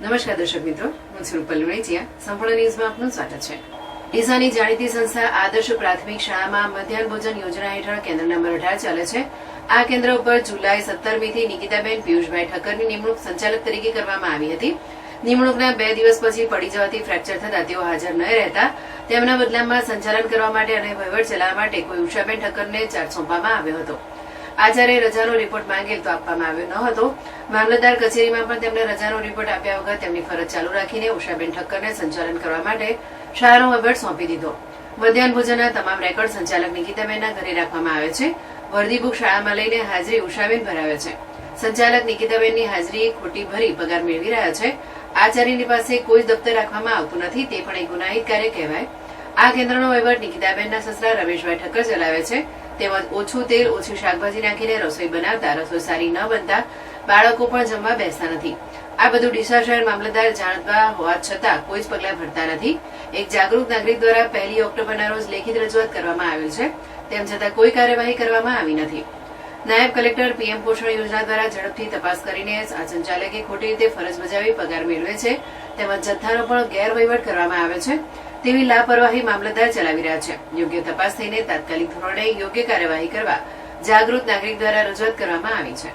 નમસ્કાર દર્શક મિત્રો, હું છું રૂપલ લુણીચિયા. સંપૂર્ણ ન્યૂઝમાં આપનું સ્વાગત છે. ડીસાની જાણીતી સંસ્થા આદર્શ પ્રાથમિક શાળામાં મધ્યાહન ભોજન યોજના હેઠળ કેન્દ્ર નંબર 18 ચાલે છે. આ કેન્દ્ર ઉપર જુલાઈ 17મી થી નિકિતાબેન પિયુષભાઈ ઠક્કરની નિમણૂક સંચાલક તરીકે કરવામાં આવી હતી. નિમણૂકના 2 દિવસ પછી પડી જવાથી ફ્રેક્ચર થતા તેઓ હાજર ન રહેતા તેમના બદલામાં સંચાલન કરવા માટે અને વહીવટ ચલાવવા માટે કોઈ ઉષાબેન ઠક્કરને ચાર્જ સોંપવામાં આવ્યો હતો. આચાર્ય રજાનો રિપોર્ટ માંગેલ તો આપવામાં આવ્યો ન હતો. મામલતદાર કચેરીમાં પણ તેમને રજાનો રિપોર્ટ આપ્યા વગર તેમની ફરજ ચાલુ રાખીને ઉષાબેન ઠક્કરને સંચાલન કરવા માટે શાળાનો વહીવટ સોંપી દીધો. મધ્યાહન ભોજનના તમામ રેકોર્ડ સંચાલક નિકિતાબેનના ઘરે રાખવામાં આવે છે. વર્દી બુક શાળામાં લઈને હાજરી ઉષાબેન ભરાવે છે. સંચાલક નિકિતાબેનની હાજરી ખોટી ભરી પગાર મેળવી રહ્યા છે. આચાર્યની પાસે કોઈ જ દફતર રાખવામાં આવતું નથી, તે પણ એક ગુનાહિત કાર્ય કહેવાય. આ કેન્દ્રનો વહીવટ નિકિતાબેનના સસરા રમેશભાઈ ઠક્કર ચલાવે છે. તેમજ ઓછું તેલ, ઓછી શાકભાજી નાખીને રસોઈ બનાવતા રસોઈ સારી ન બનતા બાળકો પણ જમવા બેસતા નથી. આ બધું ડીસા શહેર મામલતદાર જાણતા હોવા છતાં કોઈ જ પગલાં ભરતા નથી. એક જાગૃત નાગરિક દ્વારા 1 ઓક્ટોબરના રોજ લેખિત રજૂઆત કરવામાં આવેલ છે, તેમ છતાં કોઈ કાર્યવાહી કરવામાં આવી નથી. નાયબ કલેક્ટર પીએમ પોષણ યોજના દ્વારા ઝડપથી તપાસ કરીને આ સંચાલકે ખોટી રીતે ફરજ બજાવી પગાર મેળવે છે, તેમજ જથ્થાનો પણ ગેરવહીવટ કરવામાં આવે છે તેવી લાપરવાહી મામલતદાર ચલાવી રહ્યા છે. યોગ્ય તપાસ થઈને તાત્કાલિક ધોરણે યોગ્ય કાર્યવાહી કરવા જાગૃત નાગરિક દ્વારા રજૂઆત કરવામાં આવી છે.